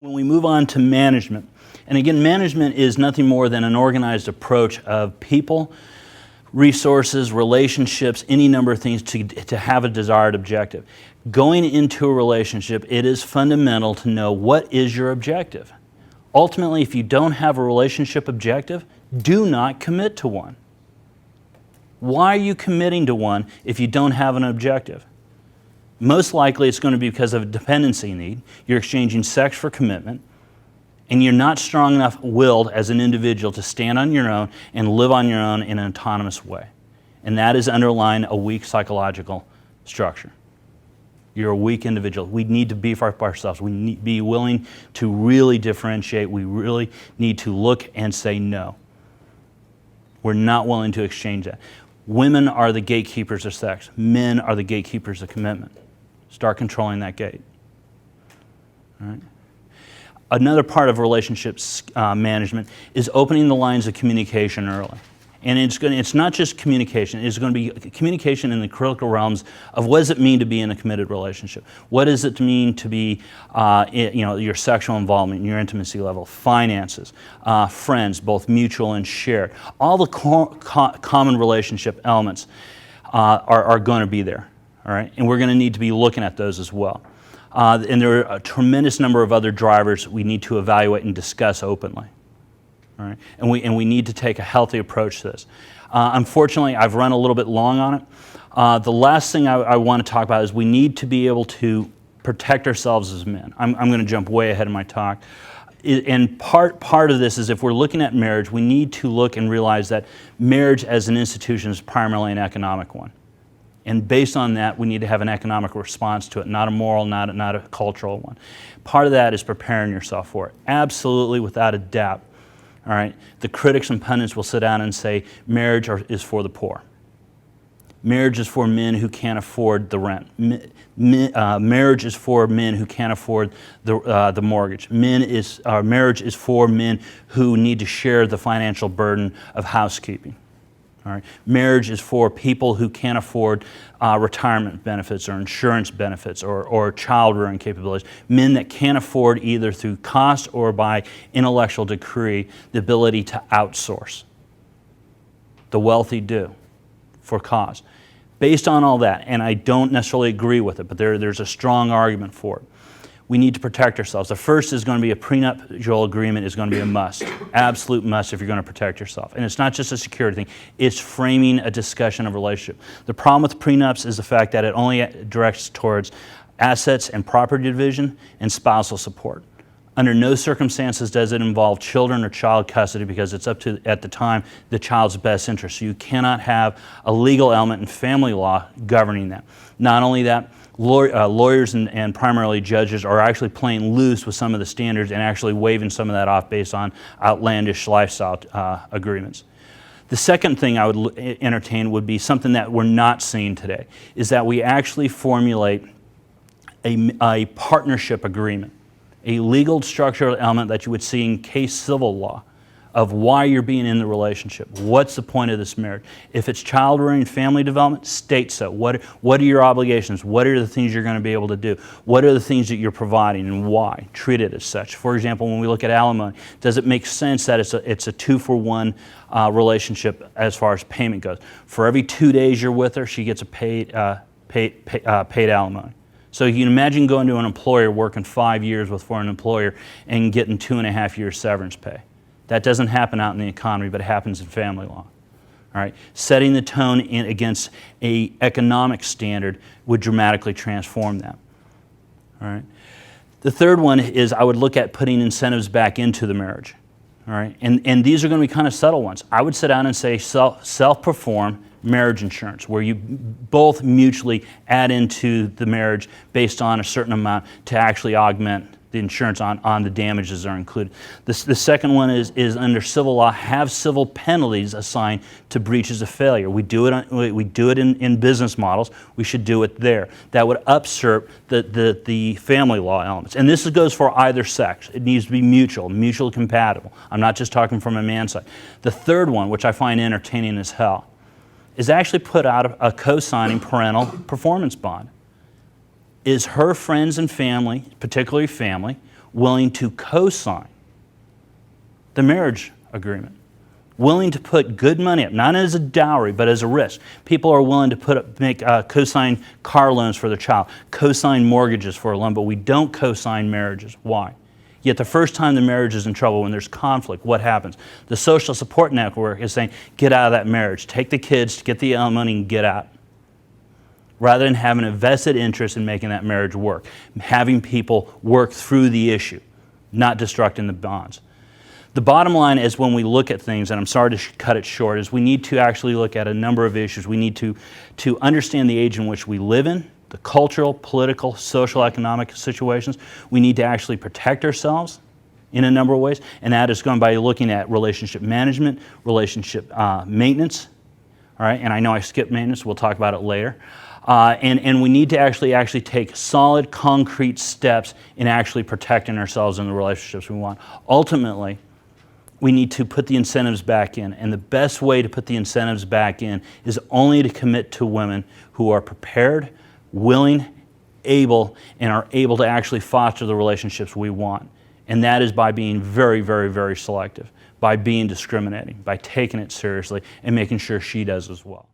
When we move on to management, and again, management is nothing more than an organized approach of people, resources, relationships, any number of things to have a desired objective. Going into a relationship, it is fundamental to know what is your objective. Ultimately, if you don't have a relationship objective, do not commit to one. Why are you committing to one if you don't have an objective? Most likely it's going to be because of a dependency need. You're exchanging sex for commitment, and you're not strong enough willed as an individual to stand on your own and live on your own in an autonomous way. And that is underlying a weak psychological structure. You're a weak individual. We need to beef up ourselves. We need to be willing to really differentiate. We really need to look and say no. We're not willing to exchange that. Women are the gatekeepers of sex. Men are the gatekeepers of commitment. Start controlling that gate. All right. Another part of relationships management is opening the lines of communication early. And it's not just communication, it's going to be communication in the critical realms of what does it mean to be in a committed relationship? What does it mean to be, your sexual involvement, your intimacy level, finances, friends, both mutual and shared. All the common relationship elements are going to be there, all right? And we're going to need to be looking at those as well. And there are a tremendous number of other drivers we need to evaluate and discuss openly. All right? And we need to take a healthy approach to this. Unfortunately, I've run a little bit long on it. The last thing I want to talk about is we need to be able to protect ourselves as men. I'm going to jump way ahead of my talk. And part of this is if we're looking at marriage, we need to look and realize that marriage as an institution is primarily an economic one. And based on that, we need to have an economic response to it, not a moral, not a cultural one. Part of that is preparing yourself for it. Absolutely, without a doubt. All right, the critics and pundits will sit down and say marriage is for the poor. Marriage is for men who can't afford the rent. Marriage is for men who can't afford the mortgage. Marriage is for men who need to share the financial burden of housekeeping. All right. Marriage is for people who can't afford retirement benefits or insurance benefits or child rearing capabilities. Men that can't afford either through cost or by intellectual decree the ability to outsource. The wealthy do for cause. Based on all that, and I don't necessarily agree with it, but there's a strong argument for it. We need to protect ourselves. The first is going to be a prenuptial agreement is going to be a must, absolute must if you're going to protect yourself. And it's not just a security thing, it's framing a discussion of relationship. The problem with prenups is the fact that it only directs towards assets and property division and spousal support. Under no circumstances does it involve children or child custody because it's up to, at the time, the child's best interest. So you cannot have a legal element in family law governing that. Not only that, lawyers and primarily judges are actually playing loose with some of the standards and actually waiving some of that off based on outlandish lifestyle agreements. The second thing I would entertain would be something that we're not seeing today, is that we actually formulate a partnership agreement, a legal structural element that you would see in case civil law of why you're being in the relationship. What's the point of this marriage? If it's child rearing and family development, state so. What are your obligations? What are the things you're going to be able to do? What are the things that you're providing and why? Treat it as such. For example, when we look at alimony, does it make sense that it's a 2-for-1 relationship as far as payment goes? For every 2 days you're with her, she gets a paid alimony. So you can imagine going to an employer working 5 years for an employer and getting 2.5 years severance pay. That doesn't happen out in the economy, but it happens in family law. All right? Setting the tone against an economic standard would dramatically transform that. All right? The third one is I would look at putting incentives back into the marriage. All right? And these are going to be kind of subtle ones. I would sit down and say self-perform marriage insurance, where you both mutually add into the marriage based on a certain amount to actually augment the insurance on the damages that are included. The second one is under civil law, have civil penalties assigned to breaches of failure. We do it in business models. We should do it there. That would usurp the family law elements. And this goes for either sex. It needs to be mutually compatible. I'm not just talking from a man's side. The third one, which I find entertaining as hell, is actually put out a co-signing parental performance bond. Is her friends and family, particularly family, willing to co-sign the marriage agreement, willing to put good money up, not as a dowry, but as a risk. People are willing to co-sign car loans for their child, co-sign mortgages for a loan, but we don't co-sign marriages. Why? Yet the first time the marriage is in trouble, when there's conflict, what happens? The social support network is saying, get out of that marriage, take the kids, get the money, and get out. Rather than having a vested interest in making that marriage work, having people work through the issue, not destructing the bonds. The bottom line is, when we look at things, and I'm sorry to cut it short, is we need to actually look at a number of issues. We need to understand the age in which we live in, the cultural, political, social, economic situations. We need to actually protect ourselves in a number of ways, and that is going by looking at relationship management, relationship maintenance. All right, and I know I skipped maintenance. We'll talk about it later. And we need to actually take solid, concrete steps in actually protecting ourselves in the relationships we want. Ultimately, we need to put the incentives back in, and the best way to put the incentives back in is only to commit to women who are prepared, willing, able, and are able to actually foster the relationships we want. And that is by being very, very, very selective, by being discriminating, by taking it seriously, and making sure she does as well.